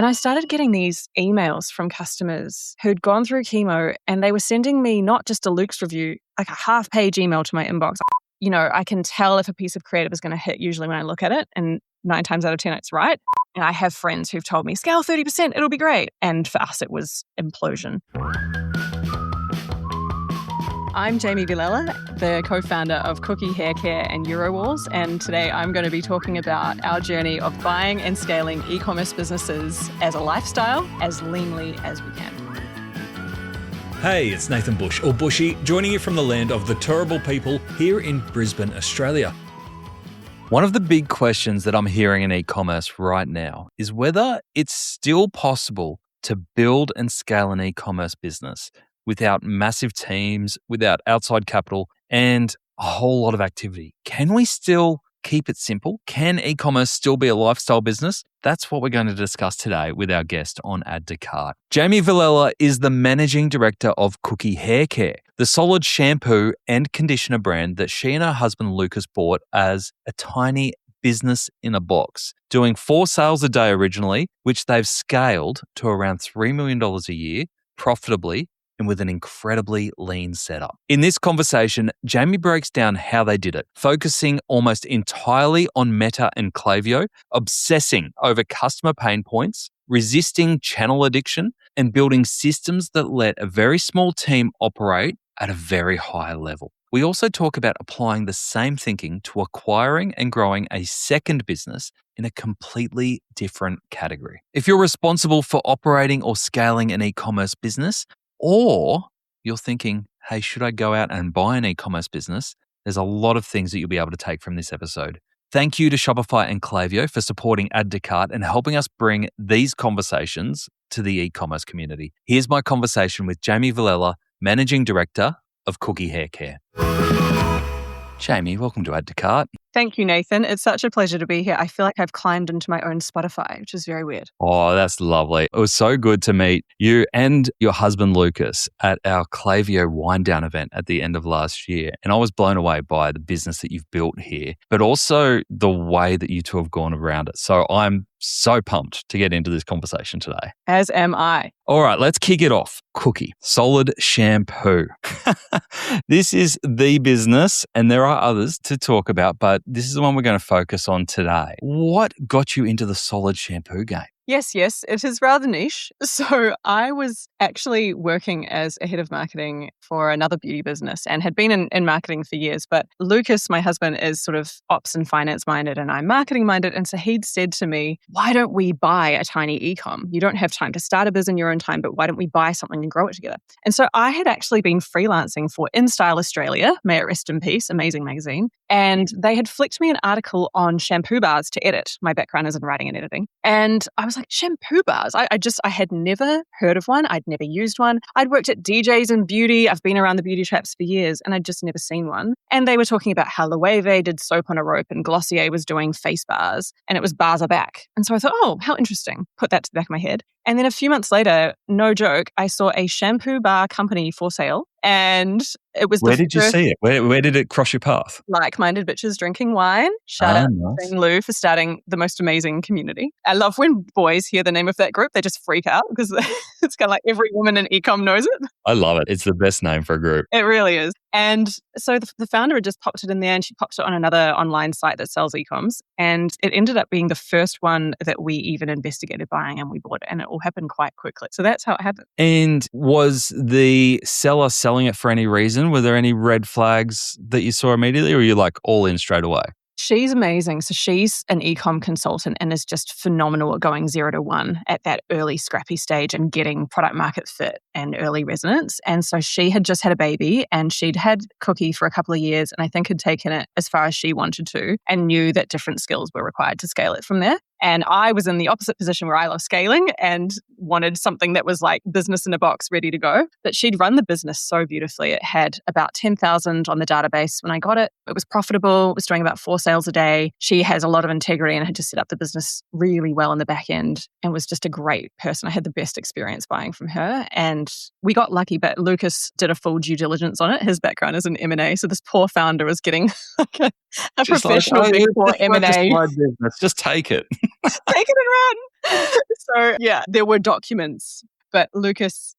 And I started getting these emails from customers who'd gone through chemo and they were sending me not just a Luke's review, like a half-page email to my inbox. You know, I can tell if a piece of creative is going to hit usually when I look at it, and 9 times out of 10, it's right. And I have friends who've told me, scale 30%, it'll be great. And for us, it was implosion. I'm Jaimee Villela, the co-founder of Cooki Haircare and Eurowalls, and today I'm going to be talking about our journey of buying and scaling e-commerce businesses as a lifestyle, as leanly as we can. Hey, it's Nathan Bush, or Bushy, joining you from the land of the Turrbal people here in Brisbane, Australia. One of the big questions that I'm hearing in e-commerce right now is whether it's still possible to build and scale an e-commerce business without massive teams, without outside capital, and a whole lot of activity. Can we still keep it simple? Can e-commerce still be a lifestyle business? That's what we're going to discuss today with our guest on Add to Cart. Jaimee Villela is the managing director of Cooki Haircare, the solid shampoo and conditioner brand that she and her husband Lucas bought as a tiny business in a box, doing 4 sales a day originally, which they've scaled to around $3 million a year, profitably, and with an incredibly lean setup. In this conversation, Jaimee breaks down how they did it, focusing almost entirely on Meta and Klaviyo, obsessing over customer pain points, resisting channel addiction, and building systems that let a very small team operate at a very high level. We also talk about applying the same thinking to acquiring and growing a second business in a completely different category. If you're responsible for operating or scaling an e-commerce business, or you're thinking, hey, should I go out and buy an e-commerce business? There's a lot of things that you'll be able to take from this episode. Thank you to Shopify and Klaviyo for supporting Add to Cart and helping us bring these conversations to the e-commerce community. Here's my conversation with Jaimee Villela, Managing Director of Cooki Haircare. Jaimee, welcome to Add to Cart. Thank you, Nathan. It's such a pleasure to be here. I feel like I've climbed into my own Spotify, which is very weird. Oh, that's lovely. It was so good to meet you and your husband, Lucas, at our Klaviyo Wind Down event at the end of last year. And I was blown away by the business that you've built here, but also the way that you two have gone around it. So I'm so pumped to get into this conversation today. As am I. All right, let's kick it off. Cooki, solid shampoo. This is the business, and there are others to talk about, but this is the one we're going to focus on today. What got you into the solid shampoo game? Yes, it is rather niche. So I was actually working as a head of marketing for another beauty business and had been in marketing for years. But Lucas, my husband, is sort of ops and finance minded and I'm marketing minded. And so he'd said to me, why don't we buy a tiny e-com? You don't have time to start a biz in your own time, but why don't we buy something and grow it together? And so I had actually been freelancing for InStyle Australia, may it rest in peace, amazing magazine. And they had flicked me an article on shampoo bars to edit. My background is in writing and editing. And I was like, shampoo bars? I had never heard of one. I'd never used one. I'd worked at DJs in beauty. I've been around the beauty traps for years and I'd just never seen one. And they were talking about how Loewe did soap on a rope and Glossier was doing face bars and it was bars are back. And so I thought, oh, how interesting. Put that to the back of my head. And then a few months later, no joke, I saw a shampoo bar company for sale. And it was Where did you see it? Where did it cross your path? Like-minded bitches drinking wine. Shout out to Jane Lou for starting the most amazing community. I love when boys hear the name of that group, they just freak out because it's kind of like every woman in e-com knows it. I love it. It's the best name for a group. It really is. And so the founder had just popped it in there and she popped it on another online site that sells e-coms. And it ended up being the first one that we even investigated buying and we bought it. And it all happened quite quickly. So that's how it happened. And was the seller selling it for any reason? Were there any red flags that you saw immediately or were you like all in straight away? She's amazing. So she's an e-com consultant and is just phenomenal at going 0 to 1 at that early scrappy stage and getting product market fit and early resonance. And so she had just had a baby and she'd had Cooki for a couple of years and I think had taken it as far as she wanted to and knew that different skills were required to scale it from there. And I was in the opposite position where I love scaling and wanted something that was like business in a box ready to go. But she'd run the business so beautifully. It had about 10,000 on the database when I got it. It was profitable. It was doing about 4 sales a day. She has a lot of integrity and had just set up the business really well in the back end and was just a great person. I had the best experience buying from her. And we got lucky, but Lucas did a full due diligence on it. His background is in M&A. So this poor founder was getting a professional Big Four M&A. Just take it. Take it and run. So yeah, there were documents, but Lucas,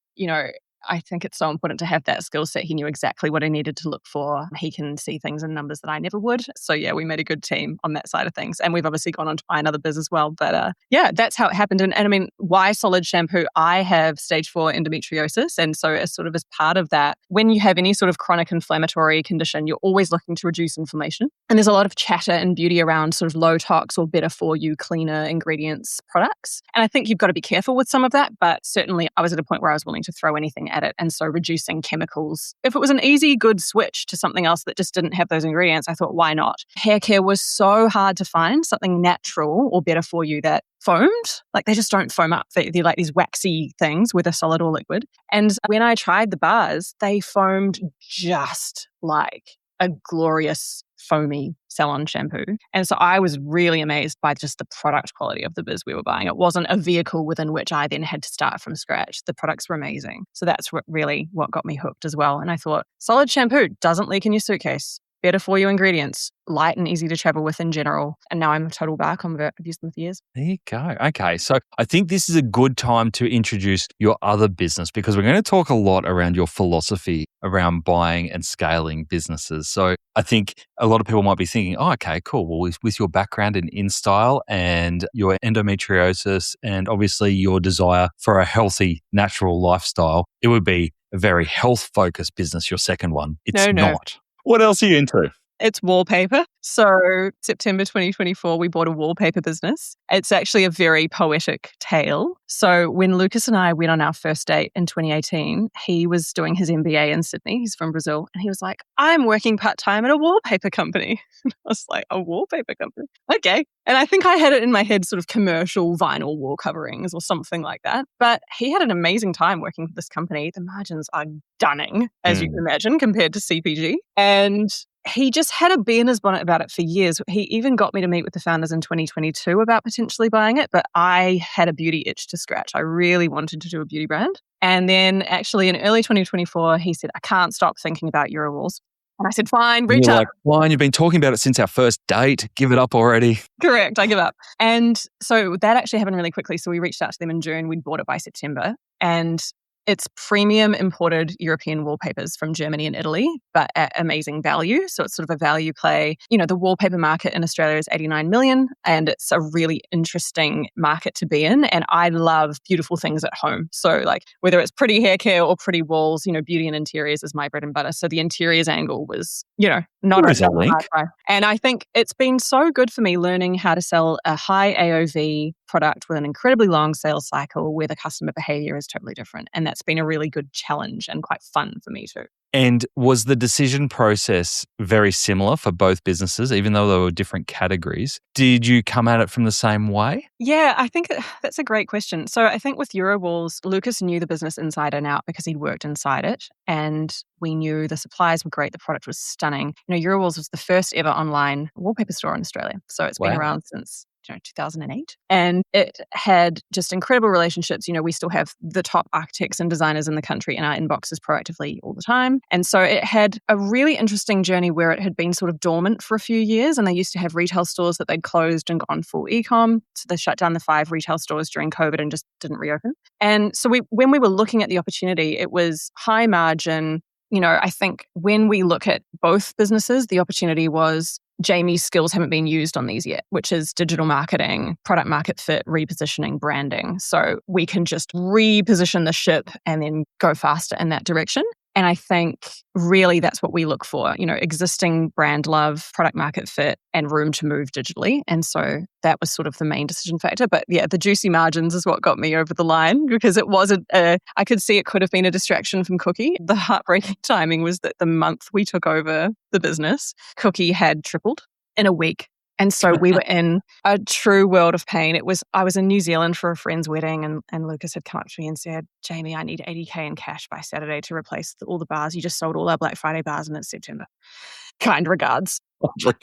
I think it's so important to have that skill set. He knew exactly what I needed to look for. He can see things in numbers that I never would. So yeah, we made a good team on that side of things. And we've obviously gone on to buy another biz as well. But yeah, that's how it happened. And I mean, why solid shampoo? I have stage 4 endometriosis. And so as part of that, when you have any sort of chronic inflammatory condition, you're always looking to reduce inflammation. And there's a lot of chatter and beauty around sort of low tox or better for you, cleaner ingredients products. And I think you've got to be careful with some of that. But certainly I was at a point where I was willing to throw anything at it. And so reducing chemicals. If it was an easy, good switch to something else that just didn't have those ingredients, I thought, why not? Hair care was so hard to find, something natural or better for you that foamed. Like they just don't foam up. They're like these waxy things, whether solid or liquid. And when I tried the bars, they foamed just like a glorious foamy salon shampoo. And so I was really amazed by just the product quality of the biz we were buying. It wasn't a vehicle within which I then had to start from scratch. The products were amazing. So that's really what got me hooked as well. And I thought, solid shampoo doesn't leak in your suitcase. Better for you ingredients, light and easy to travel with in general. And now I'm a total bar convert. I've used them for years. There you go. Okay. So I think this is a good time to introduce your other business because we're going to talk a lot around your philosophy around buying and scaling businesses. So I think a lot of people might be thinking, oh, okay, cool. Well, with your background in InStyle and your endometriosis and obviously your desire for a healthy, natural lifestyle, it would be a very health-focused business, your second one. It's No. not. What else are you into? It's wallpaper. So September 2024, we bought a wallpaper business. It's actually a very poetic tale. So when Lucas and I went on our first date in 2018, he was doing his MBA in Sydney. He's from Brazil. And he was like, I'm working part-time at a wallpaper company. I was like, a wallpaper company? Okay. And I think I had it in my head, sort of commercial vinyl wall coverings or something like that. But he had an amazing time working for this company. The margins are stunning, as you can imagine, compared to CPG. And he just had a bee in his bonnet about it for years. He even got me to meet with the founders in 2022 about potentially buying it, but I had a beauty itch to scratch. I really wanted to do a beauty brand. And then actually in early 2024, he said, I can't stop thinking about Eurowalls. And I said, fine, reach You're out. like, fine, you've been talking about it since our first date. Give it up already. Correct, I give up. And so that actually happened really quickly. So we reached out to them in June. We'd bought it by September. And it's premium imported European wallpapers from Germany and Italy, but at amazing value. So it's sort of a value play. The wallpaper market in Australia is 89 million, and it's a really interesting market to be in. And I love beautiful things at home. So like whether it's pretty hair care or pretty walls, beauty and interiors is my bread and butter. So the interiors angle was, not There is a link. hard buy. And I think it's been so good for me learning how to sell a high AOV product with an incredibly long sales cycle where the customer behavior is totally different. And that's been a really good challenge and quite fun for me too. And was the decision process very similar for both businesses, even though they were different categories? Did you come at it from the same way? Yeah, I think that's a great question. So I think with Eurowalls, Lucas knew the business inside and out because he'd worked inside it. And we knew the supplies were great. The product was stunning. Eurowalls was the first ever online wallpaper store in Australia. So it's been around since 2008. And it had just incredible relationships. We still have the top architects and designers in the country in our inboxes proactively all the time. And so it had a really interesting journey where it had been sort of dormant for a few years. And they used to have retail stores that they'd closed and gone full e-com. So they shut down the 5 retail stores during COVID and just didn't reopen. And so when we were looking at the opportunity, it was high margin. I think when we look at both businesses, the opportunity was Jaimee's skills haven't been used on these yet, which is digital marketing, product market fit, repositioning, branding. So we can just reposition the ship and then go faster in that direction. And I think really that's what we look for, existing brand love, product market fit, and room to move digitally. And so that was sort of the main decision factor. But yeah, the juicy margins is what got me over the line because it wasn't, I could see it could have been a distraction from Cooki. The heartbreaking timing was that the month we took over the business, Cooki had tripled in a week. And so we were in a true world of pain. I was in New Zealand for a friend's wedding and Lucas had come up to me and said, Jaimee, I need 80K in cash by Saturday to replace all the bars. You just sold all our Black Friday bars and it's September. Kind regards.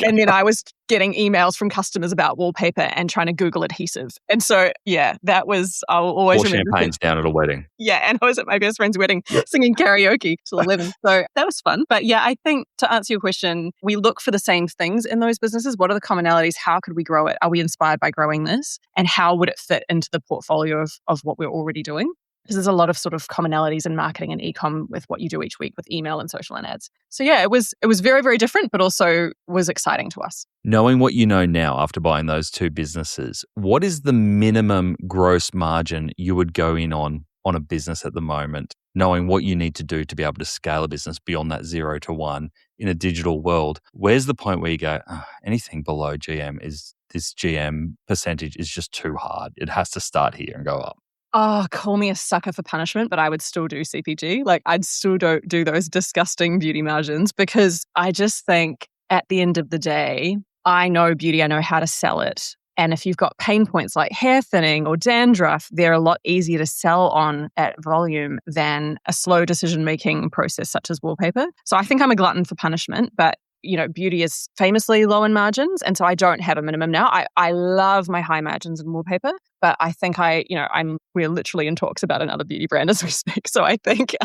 And then I was getting emails from customers about wallpaper and trying to Google adhesive. And so, yeah, I'll always Pour remember. champagnes down at a wedding. Yeah, and I was at my best friend's wedding singing karaoke till 11. So that was fun. But yeah, I think to answer your question, we look for the same things in those businesses. What are the commonalities? How could we grow it? Are we inspired by growing this? And how would it fit into the portfolio of what we're already doing? Because there's a lot of sort of commonalities in marketing and e-com with what you do each week with email and social and ads. So yeah, it was very, very different, but also was exciting to us. Knowing what you know now after buying those two businesses, what is the minimum gross margin you would go in on a business at the moment, knowing what you need to do to be able to scale a business beyond that 0 to 1 in a digital world? Where's the point where you go, anything below GM is this GM percentage is just too hard. It has to start here and go up. Oh, call me a sucker for punishment, but I would still do CPG. Like I'd still do those disgusting beauty margins because I just think at the end of the day, I know beauty, I know how to sell it. And if you've got pain points like hair thinning or dandruff, they're a lot easier to sell on at volume than a slow decision-making process such as wallpaper. So I think I'm a glutton for punishment, but beauty is famously low in margins. And so I don't have a minimum now. I love my high margins in wallpaper, but I think we're literally in talks about another beauty brand as we speak. So I think,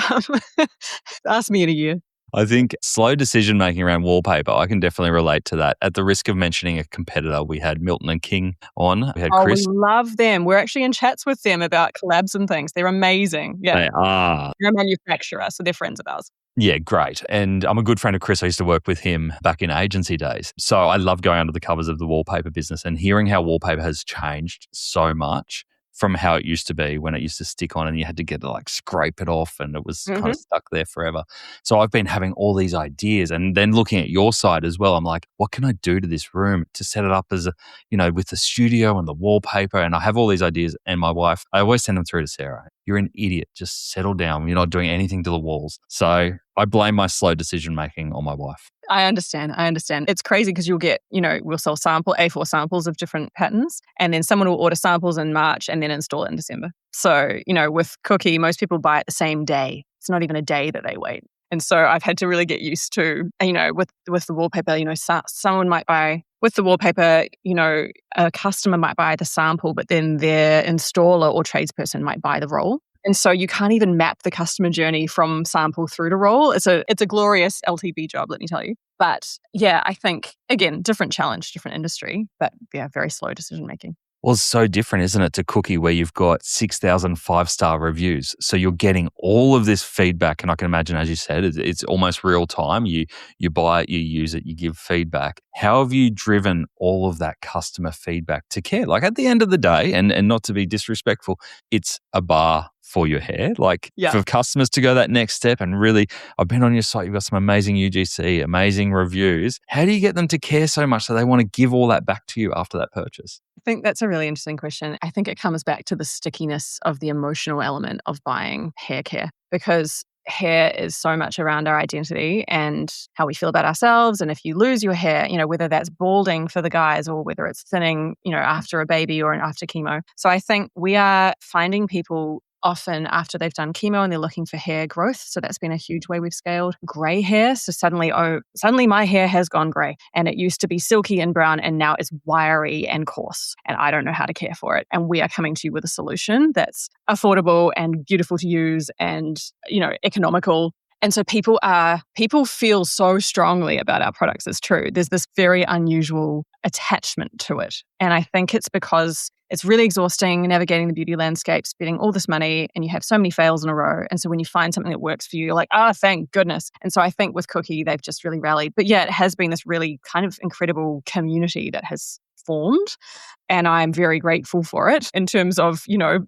ask me in a year. I think slow decision making around wallpaper, I can definitely relate to that. At the risk of mentioning a competitor, we had Milton and King on. We had Chris. We love them. We're actually in chats with them about collabs and things. They're amazing. Yeah. They are. They're a manufacturer, so they're friends of ours. Yeah, great. And I'm a good friend of Chris. I used to work with him back in agency days. So I love going under the covers of the wallpaper business and hearing how wallpaper has changed so much from how it used to be when it used to stick on and you had to get to scrape it off and it was kind of stuck there forever. So I've been having all these ideas and then looking at your side as well. I'm like, what can I do to this room to set it up as with the studio and the wallpaper? And I have all these ideas and my wife, I always send them through to Sarah. You're an idiot. Just settle down. You're not doing anything to the walls. So I blame my slow decision-making on my wife. I understand. It's crazy because you'll get, we'll sell A4 samples of different patterns and then someone will order samples in March and then install it in December. So, with Cooki, most people buy it the same day. It's not even a day that they wait. And so I've had to really get used to, with the wallpaper, someone might buy with the wallpaper, a customer might buy the sample, but then their installer or tradesperson might buy the roll. And so you can't even map the customer journey from sample through to roll. It's a glorious LTV job, let me tell you. But yeah, I think, again, different challenge, different industry, but yeah, very slow decision making. Well, it's so different, isn't it, to Cooki, where you've got 6,000 5-star reviews. So you're getting all of this feedback. And I can imagine, as you said, it's almost real time. You buy it, you use it, you give feedback. How have you driven all of that customer feedback to care? Like at the end of the day, and not to be disrespectful, it's a bar for your hair. For customers to go that next step and really, I've been on your site, you've got some amazing UGC, amazing reviews. How do you get them to care so much so they want to give all that back to you after that purchase? I think that's a really interesting question. I think it comes back to the stickiness of the emotional element of buying hair care because hair is so much around our identity and how we feel about ourselves. And if you lose your hair, whether that's balding for the guys or whether it's thinning, after a baby or after chemo. So I think we are finding people often after they've done chemo and they're looking for hair growth. So that's been a huge way we've scaled. Grey hair. So suddenly my hair has gone grey and it used to be silky and brown and now it's wiry and coarse and I don't know how to care for it. And we are coming to you with a solution that's affordable and beautiful to use and, economical. And so people feel so strongly about our products. It's true. There's this very unusual attachment to it. And I think it's because it's really exhausting navigating the beauty landscape, spending all this money, and you have so many fails in a row. And so when you find something that works for you, you're like, thank goodness. And so I think with Cooki, they've just really rallied. But yeah, it has been this really kind of incredible community that has formed. And I'm very grateful for it in terms of,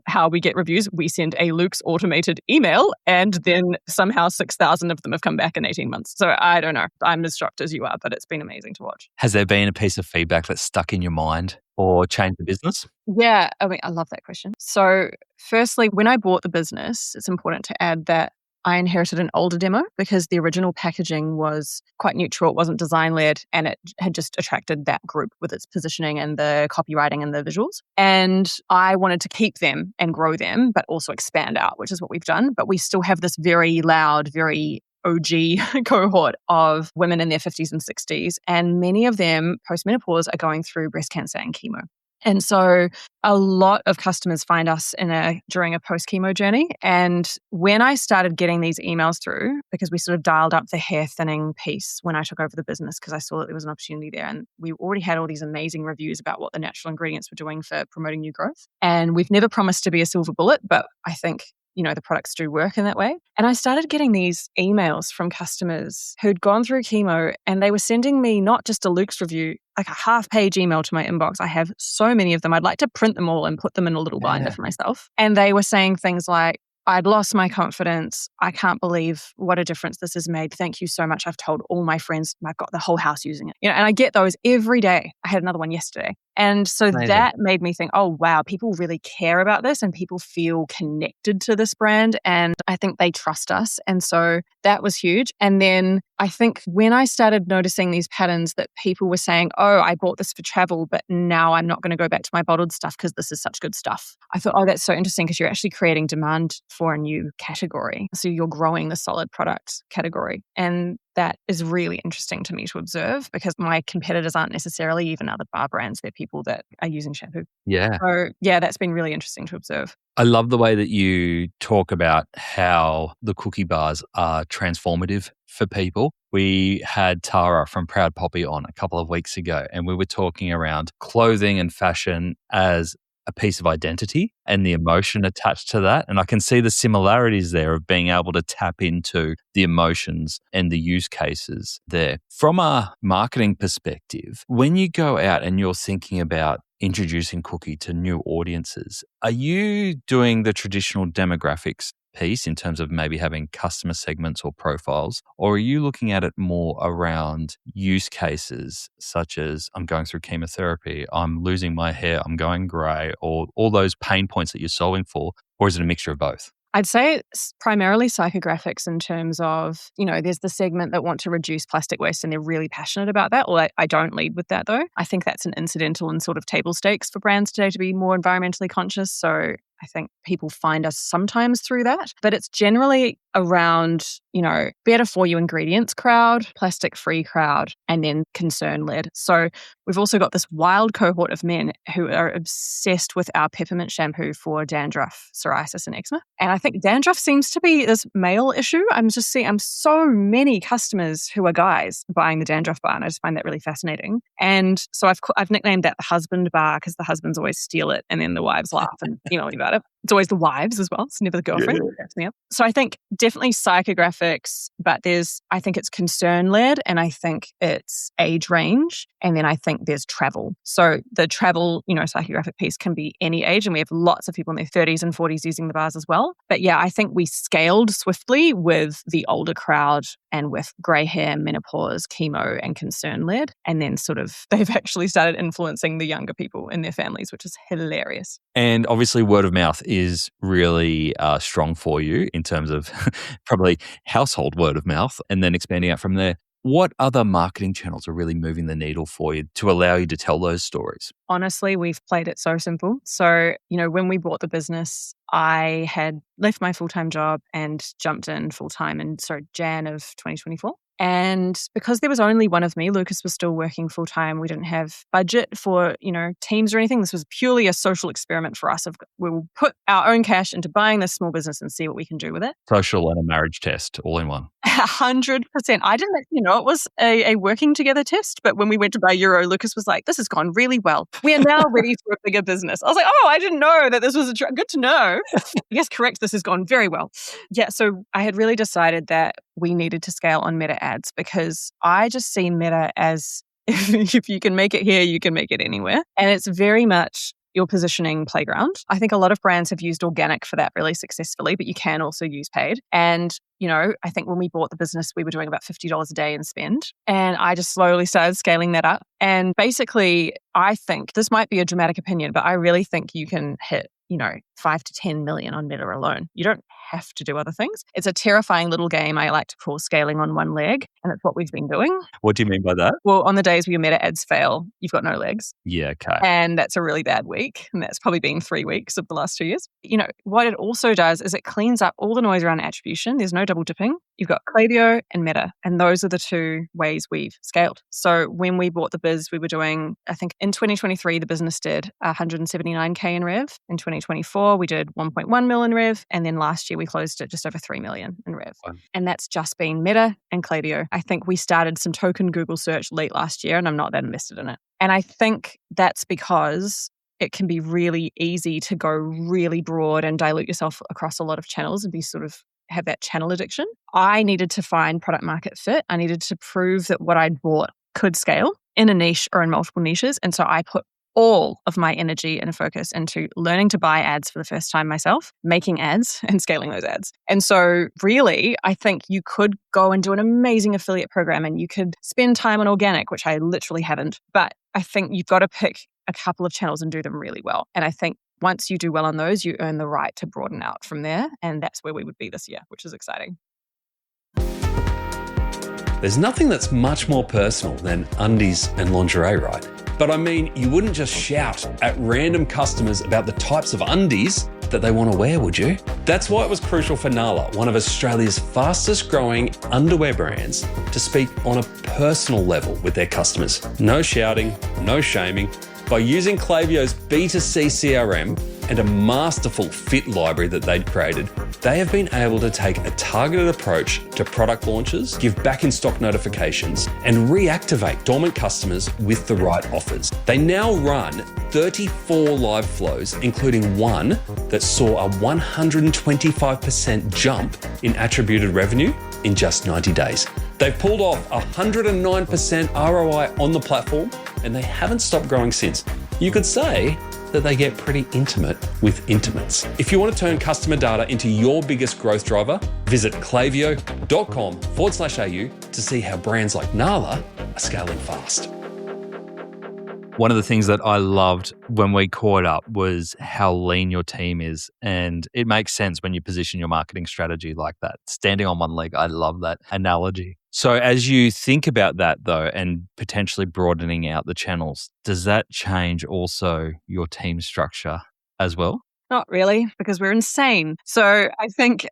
how we get reviews. We send a Luke's automated email and then somehow 6,000 of them have come back in 18 months. So I don't know. I'm as shocked as you are, but it's been amazing to watch. Has there been a piece of feedback that's stuck in your mind or changed the business? Yeah, I love that question. So firstly, when I bought the business, it's important to add that I inherited an older demo because the original packaging was quite neutral. It wasn't design-led and it had just attracted that group with its positioning and the copywriting and the visuals. And I wanted to keep them and grow them, but also expand out, which is what we've done. But we still have this very loud, very OG cohort of women in their 50s and 60s. And many of them post-menopause are going through breast cancer and chemo. And so a lot of customers find us during a post-chemo journey. And when I started getting these emails through, because we sort of dialed up the hair thinning piece when I took over the business, because I saw that there was an opportunity there. And we already had all these amazing reviews about what the natural ingredients were doing for promoting new growth. And we've never promised to be a silver bullet, but I think the products do work in that way. And I started getting these emails from customers who'd gone through chemo and they were sending me not just a Luke's review, like a half-page email to my inbox. I have so many of them. I'd like to print them all and put them in a little binder for myself. And they were saying things like, I'd lost my confidence. I can't believe what a difference this has made. Thank you so much. I've told all my friends. I've got the whole house using it. And I get those every day. I had another one yesterday. And so that made me think, oh, wow, people really care about this and people feel connected to this brand. And I think they trust us. And so that was huge. And then I think when I started noticing these patterns that people were saying, oh, I bought this for travel, but now I'm not going to go back to my bottled stuff because this is such good stuff. I thought, oh, that's so interesting because you're actually creating demand for a new category. So you're growing the solid product category. And that is really interesting to me to observe because my competitors aren't necessarily even other bar brands. They're people that are using shampoo. Yeah. So yeah, that's been really interesting to observe. I love the way that you talk about how the cookie bars are transformative for people. We had Tara from Proud Poppy on a couple of weeks ago, and we were talking around clothing and fashion as a piece of identity and the emotion attached to that. And I can see the similarities there of being able to tap into the emotions and the use cases there. From a marketing perspective, when you go out and you're thinking about introducing Cooki to new audiences, are you doing the traditional demographics piece in terms of maybe having customer segments or profiles, or are you looking at it more around use cases such as I'm going through chemotherapy, I'm losing my hair, I'm going grey, or all those pain points that you're solving for, or is it a mixture of both? I'd say it's primarily psychographics in terms of, there's the segment that want to reduce plastic waste and they're really passionate about that. Well, I don't lead with that though. I think that's an incidental and sort of table stakes for brands today to be more environmentally conscious. So I think people find us sometimes through that, but it's generally around, better for you ingredients crowd, plastic free crowd, and then concern led. So we've also got this wild cohort of men who are obsessed with our peppermint shampoo for dandruff, psoriasis, and eczema. And I think dandruff seems to be this male issue. I'm so many customers who are guys buying the dandruff bar, and I just find that really fascinating. And so I've nicknamed that the husband bar because the husbands always steal it and then the wives laugh and email me about it. It's always the wives as well. It's never the girlfriend. Yeah. So I think definitely psychographics, but I think it's concern led and I think it's age range. And then I think there's travel. So the travel, psychographic piece can be any age. And we have lots of people in their 30s and 40s using the bars as well. But yeah, I think we scaled swiftly with the older crowd and with grey hair, menopause, chemo and concern led. And then sort of they've actually started influencing the younger people in their families, which is hilarious. And obviously word of mouth is really strong for you in terms of probably household word of mouth and then expanding out from there. What other marketing channels are really moving the needle for you to allow you to tell those stories? Honestly, we've played it so simple. So, when we bought the business, I had left my full-time job and jumped in full-time in Jan of 2024. And because there was only one of me, Lucas was still working full-time. We didn't have budget for, teams or anything. This was purely a social experiment for us. We'll put our own cash into buying this small business and see what we can do with it. Social and a marriage test all in one. 100%. I didn't actually know it was a working together test, but when we went to buy Euro, Lucas was like, this has gone really well. We are now ready for a bigger business. I was like, oh, I didn't know that this was good to know. Yes, correct. This has gone very well. Yeah. So I had really decided that we needed to scale on Meta ads because I just see Meta as if you can make it here, you can make it anywhere. And it's very much your positioning playground. I think a lot of brands have used organic for that really successfully, but you can also use paid. And, I think when we bought the business, we were doing about $50 a day in spend. And I just slowly started scaling that up. And basically, I think this might be a dramatic opinion, but I really think you can hit 5 to 10 million on Meta alone. You don't have to do other things. It's a terrifying little game I like to call scaling on one leg, and it's what we've been doing. What do you mean by that? Well, on the days where your Meta ads fail, you've got no legs. Yeah, okay. And that's a really bad week. And that's probably been 3 weeks of the last 2 years. What it also does is it cleans up all the noise around attribution. There's no double dipping. You've got Klaviyo and Meta. And those are the 2 ways we've scaled. So when we bought the biz, we were doing, I think in 2023, the business did 179K in rev. In 2024, we did 1.1 million in rev. And then last year, we closed at just over 3 million in rev. Wow. And that's just been Meta and Klaviyo. I think we started some token Google search late last year, and I'm not that invested in it. And I think that's because it can be really easy to go really broad and dilute yourself across a lot of channels and have that channel addiction. I needed to find product market fit. I needed to prove that what I'd bought could scale in a niche or in multiple niches. And so I put all of my energy and focus into learning to buy ads for the first time myself, making ads and scaling those ads. And so really, I think you could go and do an amazing affiliate program and you could spend time on organic, which I literally haven't. But I think you've got to pick a couple of channels and do them really well. And I think once you do well on those, you earn the right to broaden out from there. And that's where we would be this year, which is exciting. There's nothing that's much more personal than undies and lingerie, right? But I mean, you wouldn't just shout at random customers about the types of undies that they want to wear, would you? That's why it was crucial for Nala, one of Australia's fastest growing underwear brands, to speak on a personal level with their customers. No shouting, no shaming. By using Klaviyo's B2C CRM and a masterful fit library that they'd created, they have been able to take a targeted approach to product launches, give back in stock notifications, and reactivate dormant customers with the right offers. They now run 34 live flows, including one that saw a 125% jump in attributed revenue in just 90 days. They've pulled off 109% ROI on the platform, and they haven't stopped growing since. You could say that they get pretty intimate with intimates. If you want to turn customer data into your biggest growth driver, visit klaviyo.com/au to see how brands like Nala are scaling fast. One of the things that I loved when we caught up was how lean your team is. And it makes sense when you position your marketing strategy like that. Standing on one leg, I love that analogy. So as you think about that though, and potentially broadening out the channels, does that change also your team structure as well? Not really, because we're insane. So I think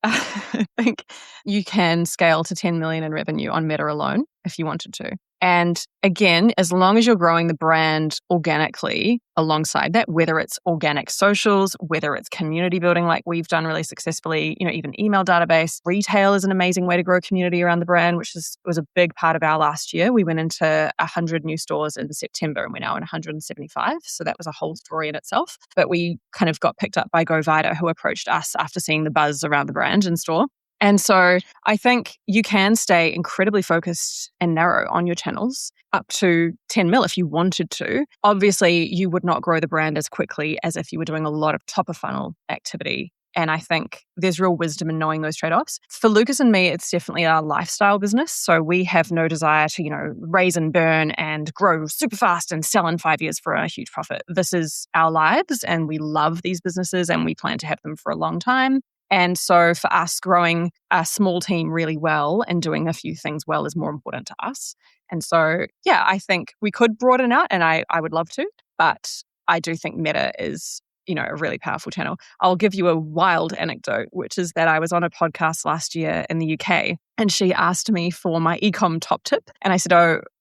you can scale to 10 million in revenue on Meta alone if you wanted to. And again, as long as you're growing the brand organically alongside that, whether it's organic socials, whether it's community building like we've done really successfully, even email database, retail is an amazing way to grow community around the brand, was a big part of our last year. We went into 100 new stores in September and we're now in 175. So that was a whole story in itself. But we kind of got picked up by GoVida, who approached us after seeing the buzz around the brand in store. And so I think you can stay incredibly focused and narrow on your channels up to 10 mil if you wanted to. Obviously, you would not grow the brand as quickly as if you were doing a lot of top of funnel activity. And I think there's real wisdom in knowing those trade-offs. For Lucas and me, it's definitely our lifestyle business. So we have no desire to, raise and burn and grow super fast and sell in 5 years for a huge profit. This is our lives and we love these businesses and we plan to have them for a long time. And so for us, growing a small team really well and doing a few things well is more important to us. And so, I think we could broaden out and I would love to, but I do think Meta is, a really powerful channel. I'll give you a wild anecdote, which is that I was on a podcast last year in the UK and she asked me for my ecom top tip. And I said,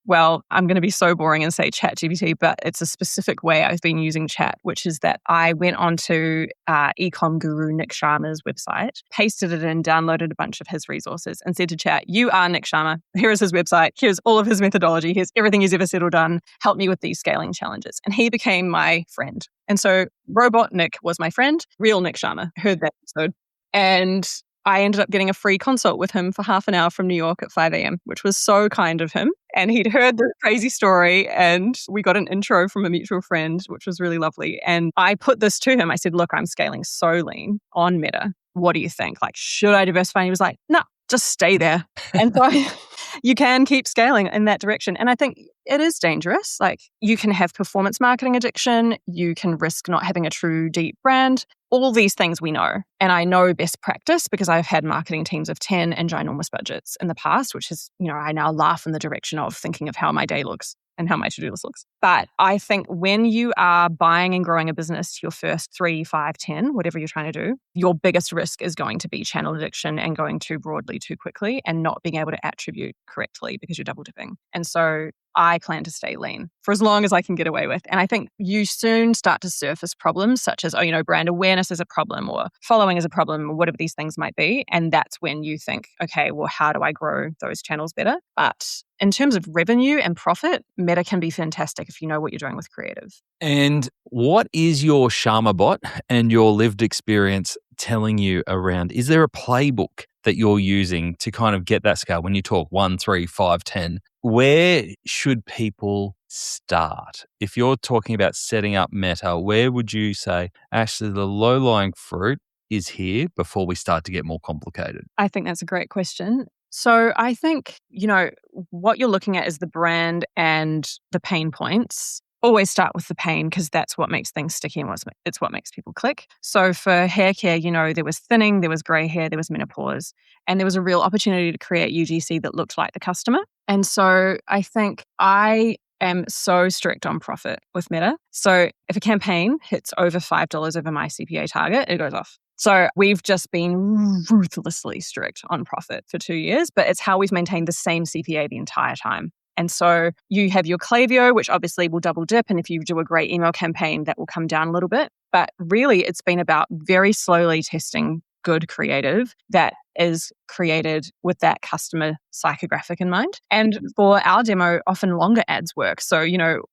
well, I'm going to be so boring and say ChatGPT, but it's a specific way I've been using chat, which is that I went onto ecom guru Nick Sharma's website, pasted it in, downloaded a bunch of his resources and said to chat, you are Nick Sharma. Here is his website. Here's all of his methodology. Here's everything he's ever said or done. Help me with these scaling challenges. And he became my friend. And so Robot Nick was my friend. Real Nick Sharma heard that episode. And I ended up getting a free consult with him for half an hour from New York at 5 a.m., which was so kind of him. And he'd heard the crazy story and we got an intro from a mutual friend, which was really lovely. And I put this to him. I said, look, I'm scaling so lean on Meta. What do you think? Should I diversify? And he was like, no, just stay there. And so you can keep scaling in that direction. And I think it is dangerous. You can have performance marketing addiction. You can risk not having a true deep brand. all these things we know. And I know best practice because I've had marketing teams of 10 and ginormous budgets in the past, which is, I now laugh in the direction of thinking of how my day looks and how my to-do list looks. But I think when you are buying and growing a business to your first 3, 5, 10, whatever you're trying to do, your biggest risk is going to be channel addiction and going too broadly too quickly and not being able to attribute correctly because you're double dipping. And so I plan to stay lean for as long as I can get away with. And I think you soon start to surface problems such as, brand awareness is a problem or following is a problem or whatever these things might be. And that's when you think, okay, well, how do I grow those channels better? But in terms of revenue and profit, Meta can be fantastic if you know what you're doing with creative. And what is your Sharma bot and your lived experience telling you around? Is there a playbook that you're using to kind of get that scale? When you talk 1, 3, 5, 10, where should people start? If you're talking about setting up Meta, where would you say, actually, the low-lying fruit is here before we start to get more complicated? I think that's a great question. So I think, what you're looking at is the brand and the pain points. Always start with the pain because that's what makes things sticky and it's what makes people click. So for hair care, there was thinning, there was grey hair, there was menopause, and there was a real opportunity to create UGC that looked like the customer. And so I think I am so strict on profit with Meta. So if a campaign hits over $5 over my CPA target, it goes off. So we've just been ruthlessly strict on profit for 2 years, but it's how we've maintained the same CPA the entire time. And so you have your Klaviyo, which obviously will double dip. And if you do a great email campaign, that will come down a little bit. But really, it's been about very slowly testing good creative that is created with that customer psychographic in mind. And for our demo, often longer ads work. So,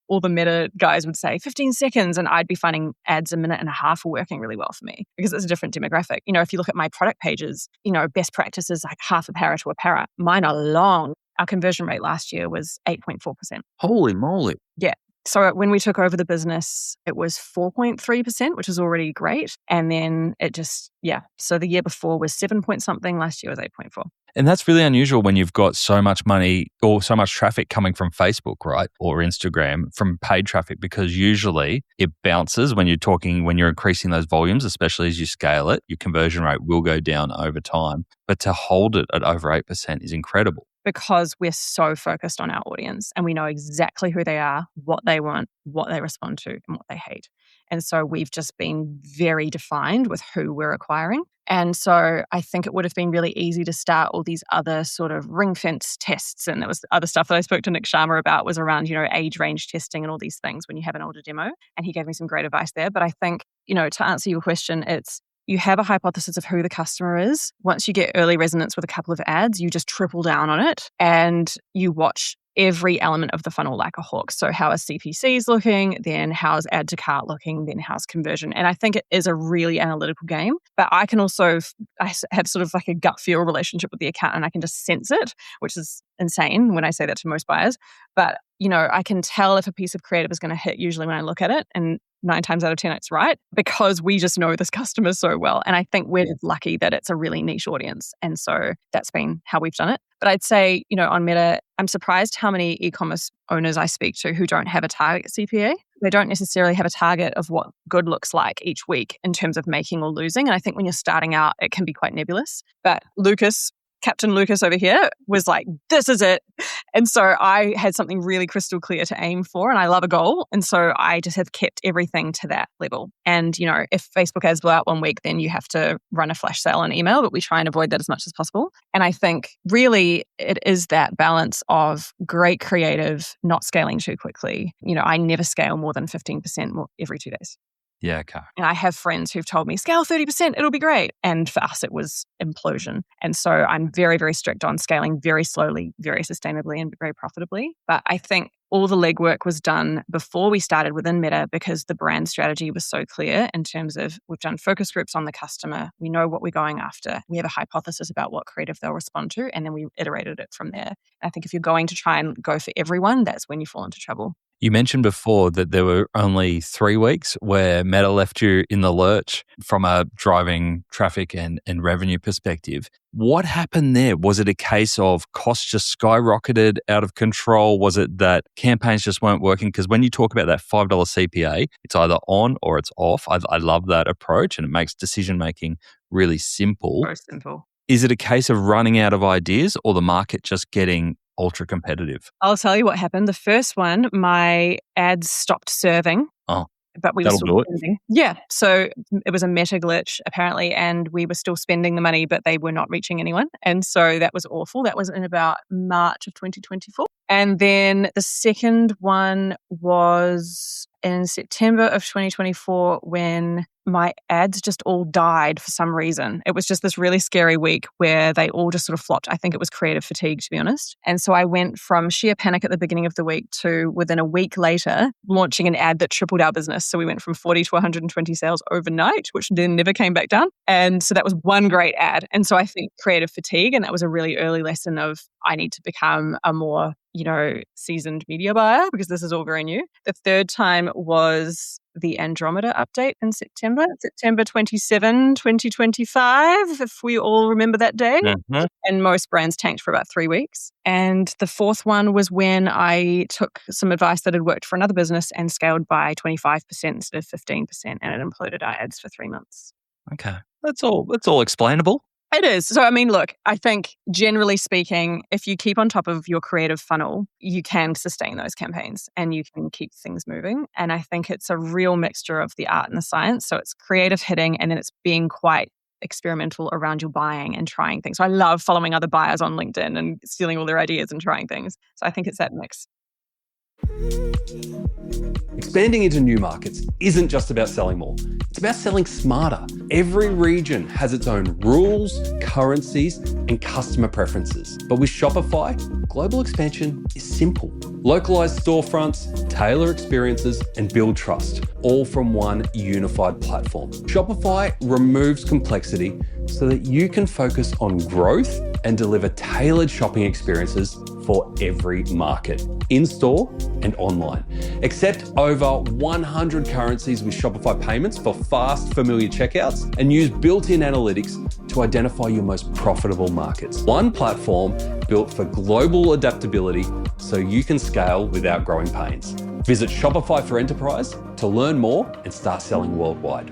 all the Meta guys would say 15 seconds, and I'd be finding ads a minute and a half are working really well for me because it's a different demographic. If you look at my product pages, best practices like half a para to a para. Mine are long. Our conversion rate last year was 8.4%. Holy moly. Yeah. So when we took over the business, it was 4.3%, which was already great. And then it just, So the year before was 7 point something. Last year was 8.4. And that's really unusual when you've got so much money or so much traffic coming from Facebook, right? Or Instagram from paid traffic, because usually it bounces when you're increasing those volumes, especially as you scale it, your conversion rate will go down over time. But to hold it at over 8% is incredible. Because we're so focused on our audience and we know exactly who they are, what they want, what they respond to, and what they hate. And so we've just been very defined with who we're acquiring. And so I think it would have been really easy to start all these other sort of ring fence tests. And there was other stuff that I spoke to Nick Sharma about was around, age range testing and all these things when you have an older demo. And he gave me some great advice there. But I think, to answer your question, it's you have a hypothesis of who the customer is. Once you get early resonance with a couple of ads, you just triple down on it and you watch every element of the funnel like a hawk. So how are CPCs looking? Then how's add to cart looking? Then how's conversion? And I think it is a really analytical game, but I can also, I have sort of like a gut feel relationship with the account and I can just sense it, which is insane when I say that to most buyers. But, I can tell if a piece of creative is going to hit usually when I look at it. And 9 times out of 10, it's right because we just know this customer so well. And I think we're lucky that it's a really niche audience. And so that's been how we've done it. But I'd say, on Meta, I'm surprised how many e-commerce owners I speak to who don't have a target CPA. They don't necessarily have a target of what good looks like each week in terms of making or losing. And I think when you're starting out, it can be quite nebulous. But Captain Lucas over here was like, this is it. And so I had something really crystal clear to aim for and I love a goal. And so I just have kept everything to that level. And, if Facebook ads blow out one week, then you have to run a flash sale on email, but we try and avoid that as much as possible. And I think really it is that balance of great creative, not scaling too quickly. I never scale more than 15% more every 2 days. Yeah, okay. And I have friends who've told me, scale 30%, it'll be great. And for us, it was implosion. And so I'm very, very strict on scaling very slowly, very sustainably, and very profitably. But I think all the legwork was done before we started within Meta because the brand strategy was so clear in terms of we've done focus groups on the customer. We know what we're going after. We have a hypothesis about what creative they'll respond to. And then we iterated it from there. I think if you're going to try and go for everyone, that's when you fall into trouble. You mentioned before that there were only 3 weeks where Meta left you in the lurch from a driving traffic and revenue perspective. What happened there? Was it a case of costs just skyrocketed out of control? Was it that campaigns just weren't working? Because when you talk about that $5 CPA, it's either on or it's off. I love that approach, and it makes decision making really simple. Very simple. Is it a case of running out of ideas or the market just getting ultra competitive? I'll tell you what happened. The first one, my ads stopped serving. Oh, but we were that'll still do it. spending. Yeah. So it was a meta glitch apparently, and we were still spending the money, but they were not reaching anyone. And so that was awful. That was in about March of 2024. And then the second one was in September of 2024 when my ads just all died for some reason. It was just this really scary week where they all just sort of flopped. I think it was creative fatigue, to be honest. And so I went from sheer panic at the beginning of the week to within a week later launching an ad that tripled our business. So we went from 40 to 120 sales overnight, which then never came back down. And so that was one great ad. And so I think creative fatigue, and that was a really early lesson of I need to become a more seasoned media buyer because this is all very new. The third time was the Andromeda update in September 27, 2025, if we all remember that day. Mm-hmm. And most brands tanked for about 3 weeks. And the fourth one was when I took some advice that had worked for another business and scaled by 25% instead of 15%, and it imploded our ads for 3 months. Okay. That's all explainable. It is. So, I mean, look, I think generally speaking, if you keep on top of your creative funnel, you can sustain those campaigns and you can keep things moving. And I think it's a real mixture of the art and the science. So it's creative hitting and then it's being quite experimental around your buying and trying things. So I love following other buyers on LinkedIn and stealing all their ideas and trying things. So I think it's that mix. Expanding into new markets isn't just about selling more. It's about selling smarter. Every region has its own rules, currencies, and customer preferences. But with Shopify, global expansion is simple. Localized storefronts, tailor experiences, and build trust, all from one unified platform. Shopify removes complexity so that you can focus on growth and deliver tailored shopping experiences for every market, in-store and online. Accept over 100 currencies with Shopify payments for fast, familiar checkouts, and use built-in analytics to identify your most profitable markets. One platform built for global adaptability so you can scale without growing pains. Visit Shopify for Enterprise to learn more and start selling worldwide.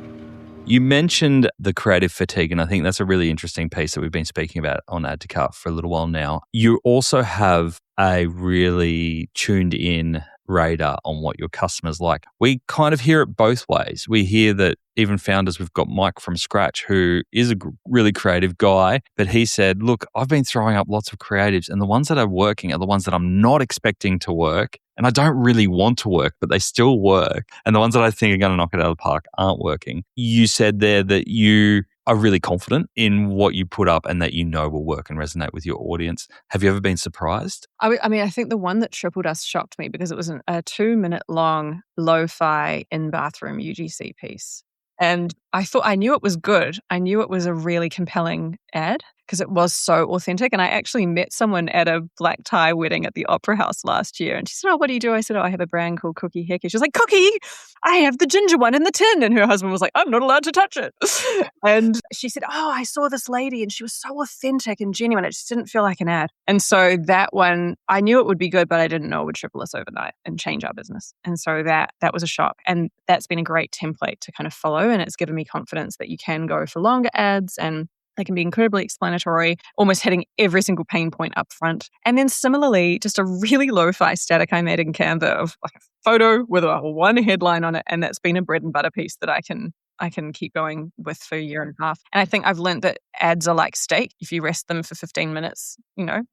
You mentioned the creative fatigue, and I think that's a really interesting piece that we've been speaking about on Add to Cart for a little while now. You also have a really tuned in radar on what your customers like. We kind of hear it both ways. We hear that even founders, we've got Mike from Scratch, who is a really creative guy, but he said, look, I've been throwing up lots of creatives and the ones that are working are the ones that I'm not expecting to work. And I don't really want to work, but they still work. And the ones that I think are going to knock it out of the park aren't working. You said there that you are really confident in what you put up and that you know will work and resonate with your audience. Have you ever been surprised? I think the one that tripled us shocked me because it was a 2-minute long lo-fi in-bathroom UGC piece. And I knew it was good. I knew it was a really compelling ad because it was so authentic. And I actually met someone at a black tie wedding at the Opera House last year. And she said, oh, what do you do? I said, oh, I have a brand called Cooki Haircare. She was like, Cookie, I have the ginger one in the tin. And her husband was like, I'm not allowed to touch it. And she said, oh, I saw this lady and she was so authentic and genuine. It just didn't feel like an ad. And so that one, I knew it would be good, but I didn't know it would triple us overnight and change our business. And so that was a shock. And that's been a great template to kind of follow. And it's given me confidence that you can go for longer ads and they can be incredibly explanatory, almost hitting every single pain point up front. And then similarly, just a really lo-fi static I made in Canva of like a photo with a one headline on it. And that's been a bread and butter piece that I can keep going with for a year and a half. And I think I've learned that ads are like steak. If you rest them for 15 minutes,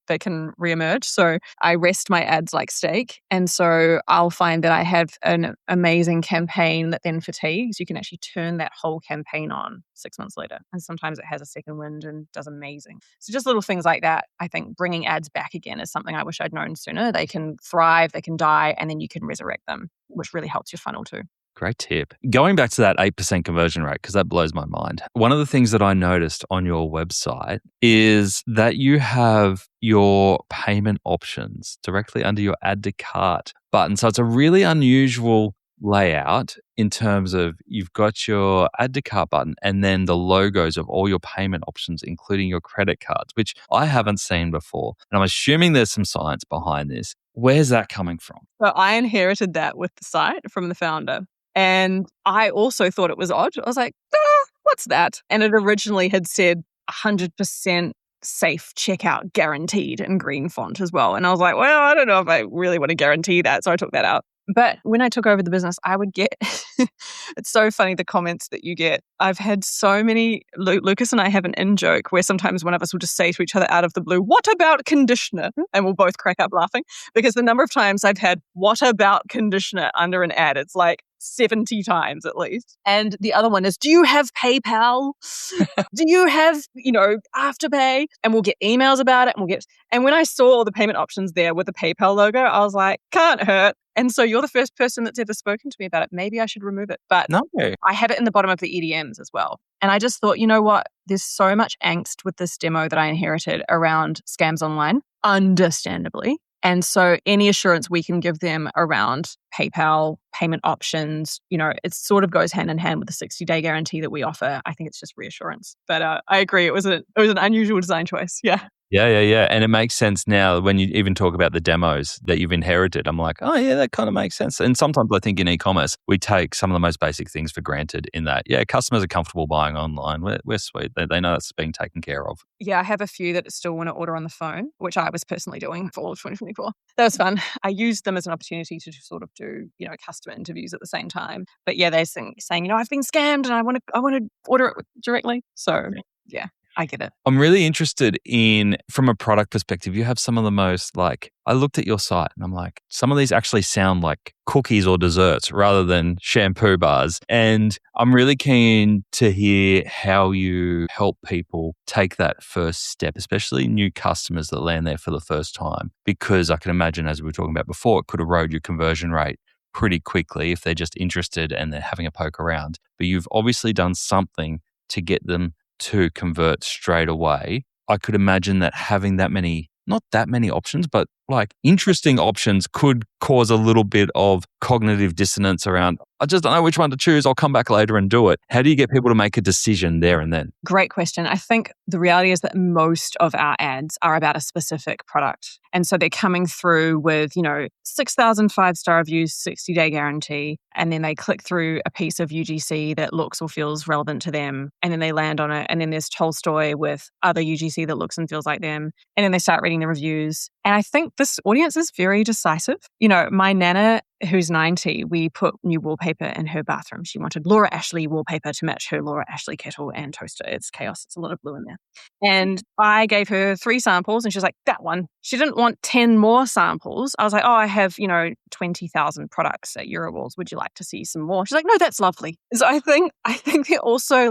they can reemerge. So I rest my ads like steak. And so I'll find that I have an amazing campaign that then fatigues. You can actually turn that whole campaign on 6 months later. And sometimes it has a second wind and does amazing. So just little things like that. I think bringing ads back again is something I wish I'd known sooner. They can thrive, they can die, and then you can resurrect them, which really helps your funnel too. Great tip. Going back to that 8% conversion rate, because that blows my mind. One of the things that I noticed on your website is that you have your payment options directly under your add to cart button. So it's a really unusual layout in terms of you've got your add to cart button and then the logos of all your payment options, including your credit cards, which I haven't seen before. And I'm assuming there's some science behind this. Where's that coming from? So I inherited that with the site from the founder. And I also thought it was odd. I was like, what's that? And it originally had said 100% safe checkout guaranteed in green font as well. And I was like, well, I don't know if I really want to guarantee that. So I took that out. But when I took over the business, I would get, it's so funny the comments that you get. I've had so many, Lucas and I have an in-joke where sometimes one of us will just say to each other out of the blue, what about conditioner? And we'll both crack up laughing because the number of times I've had, what about conditioner under an ad? It's like 70 times at least. And the other one is, do you have PayPal? Do you have, Afterpay? And we'll get emails about it. And when I saw all the payment options there with the PayPal logo, I was like, can't hurt. And so you're the first person that's ever spoken to me about it. Maybe I should remove it. But No. I have it in the bottom of the EDMs as well. And I just thought, you know what? There's so much angst with this demo that I inherited around scams online, understandably. And so any assurance we can give them around PayPal, payment options, it sort of goes hand in hand with the 60-day guarantee that we offer. I think it's just reassurance. But I agree. It was an unusual design choice. Yeah. Yeah. And it makes sense now when you even talk about the demos that you've inherited. I'm like, oh, yeah, that kind of makes sense. And sometimes I think in e-commerce, we take some of the most basic things for granted in that, customers are comfortable buying online. We're sweet. They know it's being taken care of. Yeah, I have a few that still want to order on the phone, which I was personally doing for all of 2024. That was fun. I used them as an opportunity to sort of do, customer interviews at the same time. But yeah, they're saying, I've been scammed and I want to order it directly. So yeah. I get it. I'm really interested in, from a product perspective, you have some of the most I looked at your site and I'm like, some of these actually sound like cookies or desserts rather than shampoo bars. And I'm really keen to hear how you help people take that first step, especially new customers that land there for the first time. Because I can imagine, as we were talking about before, it could erode your conversion rate pretty quickly if they're just interested and they're having a poke around. But you've obviously done something to get them to convert straight away. I could imagine that having not that many options, but interesting options could cause a little bit of cognitive dissonance around, I just don't know which one to choose. I'll come back later and do it. How do you get people to make a decision there and then? Great question. I think the reality is that most of our ads are about a specific product. And so they're coming through with, 6,000 5-star reviews, 60-day guarantee. And then they click through a piece of UGC that looks or feels relevant to them. And then they land on it. And then there's Tolstoy with other UGC that looks and feels like them. And then they start reading the reviews. And I think this audience is very decisive. My Nana, who's 90, we put new wallpaper in her bathroom. She wanted Laura Ashley wallpaper to match her Laura Ashley kettle and toaster. It's chaos. It's a lot of blue in there. And I gave her 3 samples and she was like, that one. She didn't want 10 more samples. I was like, I have, 20,000 products at Eurowalls. Would you like to see some more? She's like, no, that's lovely. So I think they're also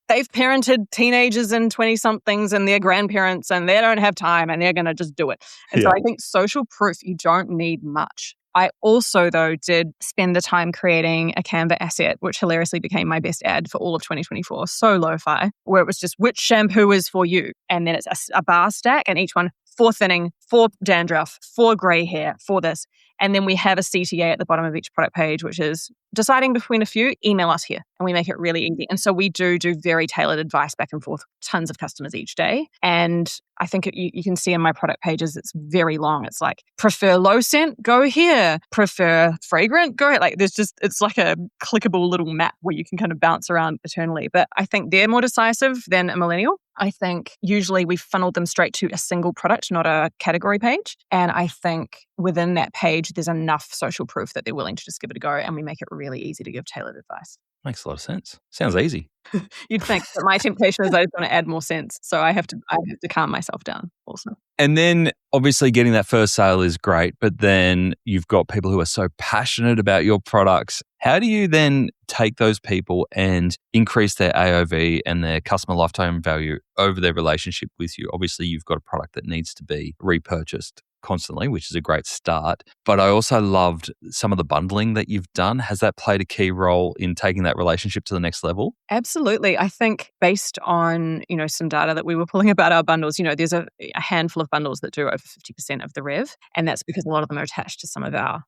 they've parented teenagers and 20-somethings and their grandparents and they don't have time and they're going to just do it. And so I think social proof, you don't need much. I also, though, did spend the time creating a Canva asset, which hilariously became my best ad for all of 2024. So lo-fi, where it was just which shampoo is for you. And then it's a bar stack and each one for thinning, for dandruff, for grey hair, for this. And then we have a CTA at the bottom of each product page, which is deciding between a few, email us here. And we make it really easy. And so we do very tailored advice back and forth, tons of customers each day. And I think you can see in my product pages, it's very long. It's like, prefer low scent, go here. Prefer fragrant, go here. It's like a clickable little map where you can kind of bounce around eternally. But I think they're more decisive than a millennial. I think usually we funneled them straight to a single product, not a category page. And I think within that page, there's enough social proof that they're willing to just give it a go. And we make it really easy to give tailored advice. Makes a lot of sense. Sounds easy. You'd think, but my temptation is I just want to add more sense. So I have to calm myself down also. And then obviously getting that first sale is great, but then you've got people who are so passionate about your products. How do you then take those people and increase their AOV and their customer lifetime value over their relationship with you? Obviously, you've got a product that needs to be repurchased constantly, which is a great start. But I also loved some of the bundling that you've done. Has that played a key role in taking that relationship to the next level? Absolutely. I think based on, some data that we were pulling about our bundles, there's a handful of bundles that do over 50% of the rev. And that's because a lot of them are attached to some of our,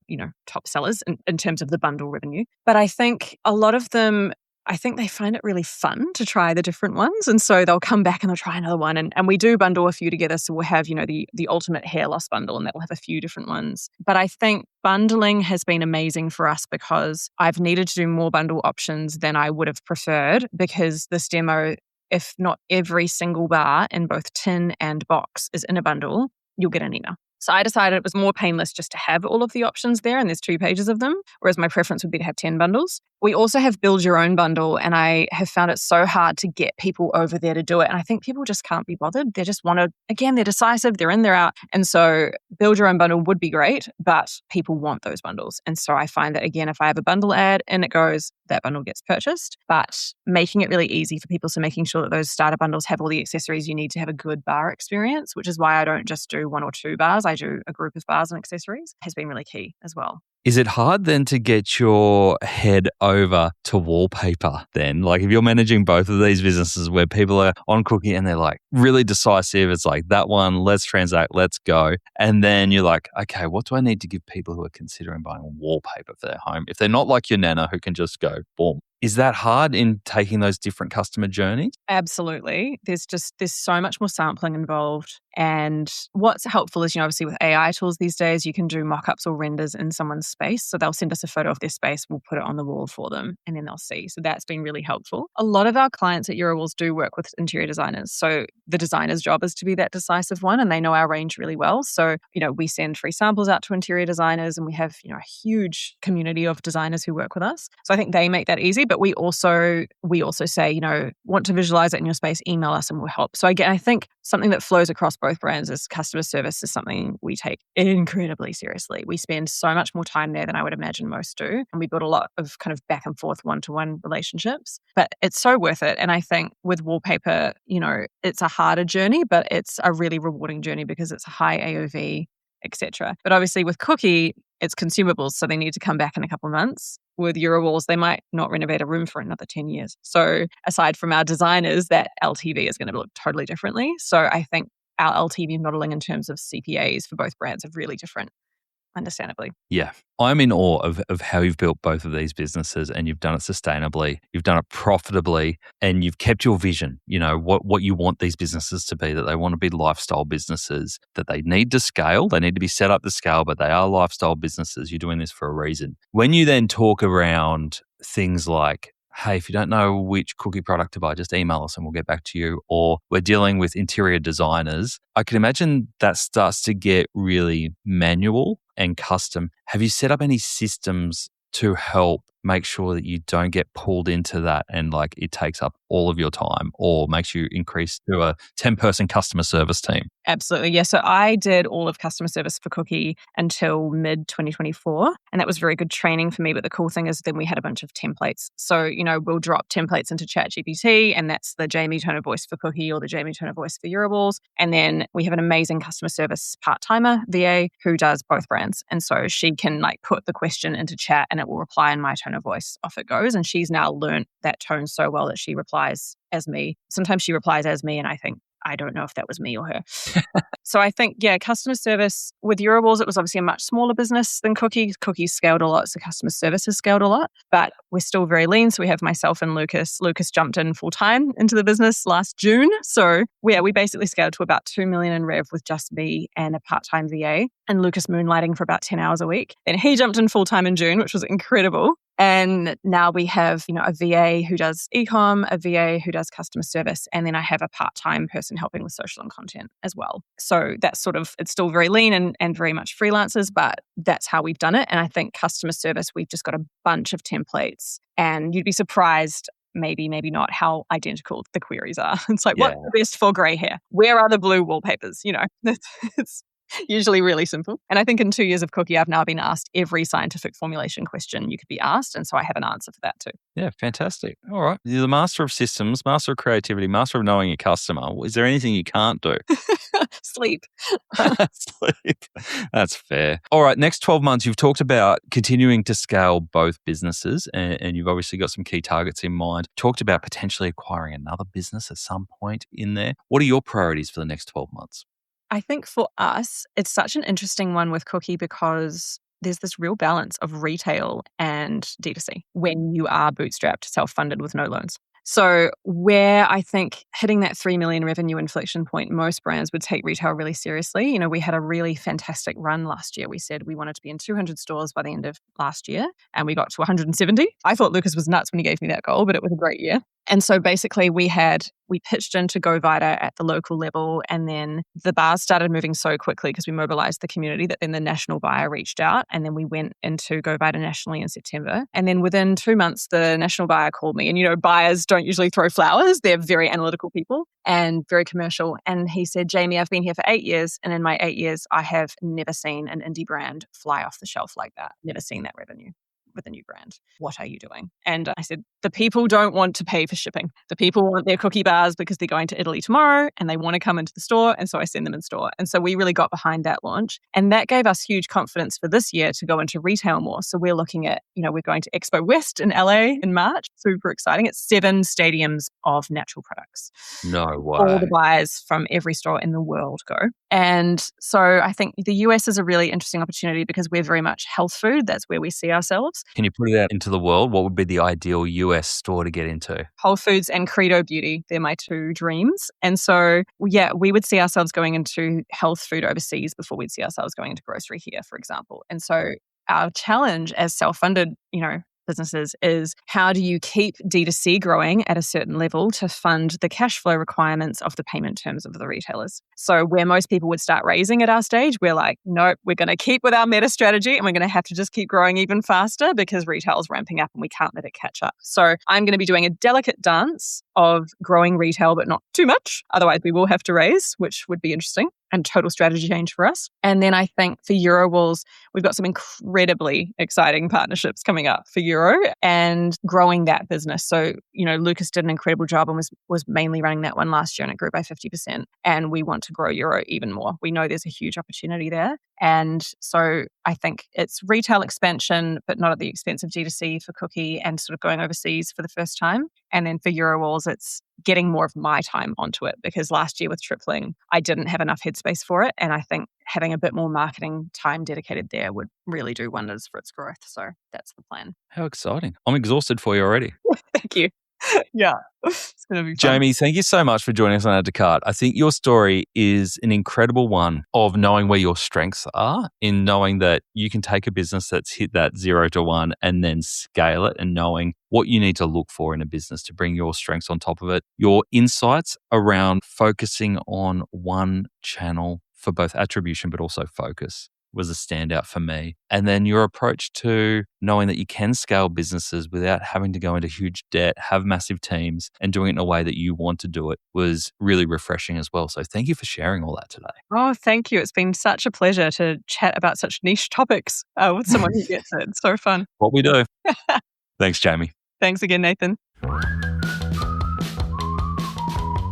top sellers in terms of the bundle revenue. But I think a lot of them, I think they find it really fun to try the different ones. And so they'll come back and they'll try another one. And we do bundle a few together. So we'll have, the ultimate hair loss bundle, and that will have a few different ones. But I think bundling has been amazing for us because I've needed to do more bundle options than I would have preferred, because this demo, if not every single bar in both tin and box is in a bundle, you'll get an email. So I decided it was more painless just to have all of the options there, and there's 2 pages of them, whereas my preference would be to have 10 bundles. We also have build your own bundle, and I have found it so hard to get people over there to do it. And I think people just can't be bothered. They just want to, again, they're decisive, they're in, they're out. And so build your own bundle would be great, but people want those bundles. And so I find that, again, if I have a bundle ad and it goes, that bundle gets purchased, but making it really easy for people. So making sure that those starter bundles have all the accessories you need to have a good bar experience, which is why I don't just do 1 or 2 bars. I do a group of bars and accessories, has been really key as well. Is it hard then to get your head over to wallpaper then? Like if you're managing both of these businesses where people are on Cooki and they're like really decisive, it's like that one, let's transact, let's go. And then you're like, okay, what do I need to give people who are considering buying wallpaper for their home? If they're not like your nana who can just go, boom. Is that hard in taking those different customer journeys? Absolutely. There's so much more sampling involved. And what's helpful is, obviously with AI tools these days, you can do mock-ups or renders in someone's space. So they'll send us a photo of their space, we'll put it on the wall for them, and then they'll see. So that's been really helpful. A lot of our clients at Eurowalls do work with interior designers. So the designer's job is to be that decisive one, and they know our range really well. So, we send free samples out to interior designers, and we have, a huge community of designers who work with us. So I think they make that easy. But we also say, want to visualize it in your space, email us and we'll help. So again, I think something that flows across both brands is customer service is something we take incredibly seriously. We spend so much more time there than I would imagine most do. And we build a lot of kind of back and forth one-to-one relationships, but it's so worth it. And I think with wallpaper, it's a harder journey, but it's a really rewarding journey because it's a high AOV, etc. But obviously with Cooki, it's consumables, so they need to come back in a couple of months. With Eurowalls, they might not renovate a room for another 10 years. So aside from our designers, that LTV is going to look totally differently. So I think our LTV modeling in terms of CPAs for both brands are really different, understandably. Yeah. I'm in awe of how you've built both of these businesses, and you've done it sustainably, you've done it profitably, and you've kept your vision, what you want these businesses to be, that they want to be lifestyle businesses, that they need to scale, they need to be set up to scale, but they are lifestyle businesses. You're doing this for a reason. When you then talk around things like, hey, if you don't know which Cooki product to buy, just email us and we'll get back to you. Or we're dealing with interior designers. I can imagine that starts to get really manual and custom. Have you set up any systems to help make sure that you don't get pulled into that and like it takes up all of your time or makes you increase to a 10-person customer service team? Absolutely. Yeah. So I did all of customer service for Cooki until mid-2024. And that was very good training for me. But the cool thing is then we had a bunch of templates. So, we'll drop templates into ChatGPT, and that's the Jaimee tone of voice for Cooki or the Jaimee tone of voice for Eurowalls. And then we have an amazing customer service part-timer, VA, who does both brands. And so she can put the question into chat and it will reply in my tone of voice. Off it goes. And she's now learnt that tone so well that she replies as me. Sometimes she replies as me and I think, I don't know if that was me or her. So I think, customer service with Eurowalls, it was obviously a much smaller business than Cooki. Cooki's scaled a lot, so customer service has scaled a lot, but we're still very lean. So we have myself and Lucas. Lucas jumped in full time into the business last June. So we basically scaled to about 2 million in rev with just me and a part-time VA, and Lucas moonlighting for about 10 hours a week. Then he jumped in full time in June, which was incredible. And now we have, a VA who does ecom, a VA who does customer service, and then I have a part-time person helping with social and content as well. So that's it's still very lean and very much freelancers, but that's how we've done it. And I think customer service, we've just got a bunch of templates, and you'd be surprised, maybe not, how identical the queries are. It's like, what's the best for grey hair? Where are the blue wallpapers? It's Usually really simple. And I think in 2 years of Cooki, I've now been asked every scientific formulation question you could be asked. And so I have an answer for that too. Yeah, fantastic. All right. You're the master of systems, master of creativity, master of knowing your customer. Is there anything you can't do? Sleep. Sleep. That's fair. All right. Next 12 months, you've talked about continuing to scale both businesses, and you've obviously got some key targets in mind. Talked about potentially acquiring another business at some point in there. What are your priorities for the next 12 months? I think for us, it's such an interesting one with Cooki because there's this real balance of retail and D2C when you are bootstrapped, self-funded with no loans. So where I think hitting that 3 million revenue inflection point, most brands would take retail really seriously. You know, we had a really fantastic run last year. We said we wanted to be in 200 stores by the end of last year, and we got to 170. I thought Lucas was nuts when he gave me that goal, but it was a great year. And so basically we pitched into Go Vita at the local level, and then the bars started moving so quickly because we mobilized the community that then the national buyer reached out, and then we went into Go Vita nationally in September. And then within 2 months, the national buyer called me, and buyers don't usually throw flowers. They're very analytical people and very commercial. And he said, Jaimee, I've been here for 8 years, and in my 8 years, I have never seen an indie brand fly off the shelf like that. Never seen that revenue with a new brand. What are you doing? And I said, the people don't want to pay for shipping. The people want their cookie bars because they're going to Italy tomorrow and they want to come into the store. And so I send them in store. And so we really got behind that launch. And that gave us huge confidence for this year to go into retail more. So we're looking at, we're going to Expo West in LA in March. Super exciting. It's 7 stadiums of natural products. No way. All the buyers from every store in the world go. And so I think the US is a really interesting opportunity because we're very much health food. That's where we see ourselves. Can you put it out into the world? What would be the ideal US store to get into? Whole Foods and Credo Beauty. They're my 2 dreams. And so, we would see ourselves going into health food overseas before we'd see ourselves going into grocery here, for example. And so our challenge as self-funded, businesses is how do you keep D2C growing at a certain level to fund the cash flow requirements of the payment terms of the retailers? So where most people would start raising at our stage, we're like, nope, we're going to keep with our meta strategy and we're going to have to just keep growing even faster because retail is ramping up and we can't let it catch up. So I'm going to be doing a delicate dance of growing retail, but not too much. Otherwise, we will have to raise, which would be interesting and total strategy change for us. And then I think for Eurowalls, we've got some incredibly exciting partnerships coming up for Euro and growing that business. So, Lucas did an incredible job and was mainly running that one last year and it grew by 50%. And we want to grow Euro even more. We know there's a huge opportunity there. And so I think it's retail expansion, but not at the expense of D2C for Cooki and sort of going overseas for the first time. And then for Eurowalls, it's getting more of my time onto it because last year with tripling, I didn't have enough headspace for it. And I think having a bit more marketing time dedicated there would really do wonders for its growth. So that's the plan. How exciting. I'm exhausted for you already. Thank you. Yeah, it's going to be fun. Jaimee, thank you so much for joining us on Add to Cart. I think your story is an incredible one of knowing where your strengths are, in knowing that you can take a business that's hit that 0 to 1 and then scale it, and knowing what you need to look for in a business to bring your strengths on top of it. Your insights around focusing on one channel for both attribution but also focus was a standout for me. And then your approach to knowing that you can scale businesses without having to go into huge debt, have massive teams, and doing it in a way that you want to do it was really refreshing as well. So thank you for sharing all that today. Oh, thank you. It's been such a pleasure to chat about such niche topics with someone who gets it. It's so fun. What we do. Thanks, Jaimee. Thanks again, Nathan.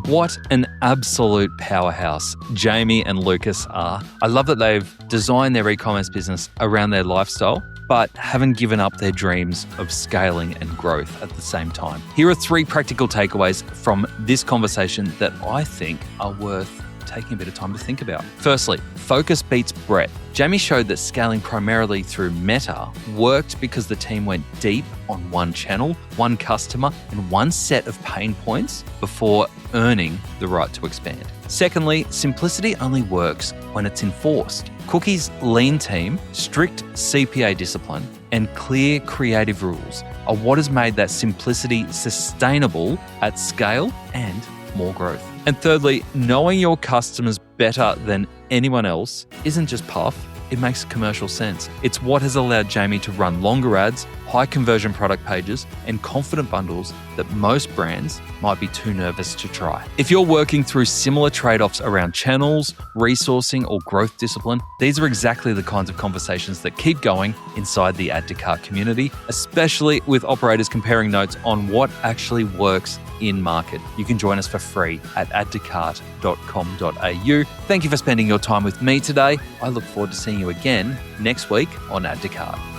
What an absolute powerhouse Jaimee and Lucas are. I love that they've designed their e-commerce business around their lifestyle, but haven't given up their dreams of scaling and growth at the same time. Here are 3 practical takeaways from this conversation that I think are worth taking a bit of time to think about. Firstly, focus beats breadth. Jaimee showed that scaling primarily through Meta worked because the team went deep on one channel, one customer, and one set of pain points before earning the right to expand. Secondly, simplicity only works when it's enforced. Cooki's lean team, strict CPA discipline, and clear creative rules are what has made that simplicity sustainable at scale and more growth. And thirdly, knowing your customers better than anyone else isn't just puff, it makes commercial sense. It's what has allowed Jaimee to run longer ads, high conversion product pages, and confident bundles that most brands might be too nervous to try. If you're working through similar trade-offs around channels, resourcing, or growth discipline, these are exactly the kinds of conversations that keep going inside the Add to Cart community, especially with operators comparing notes on what actually works in market. You can join us for free at addtocart.com.au. Thank you for spending your time with me today. I look forward to seeing you again next week on Add to Cart.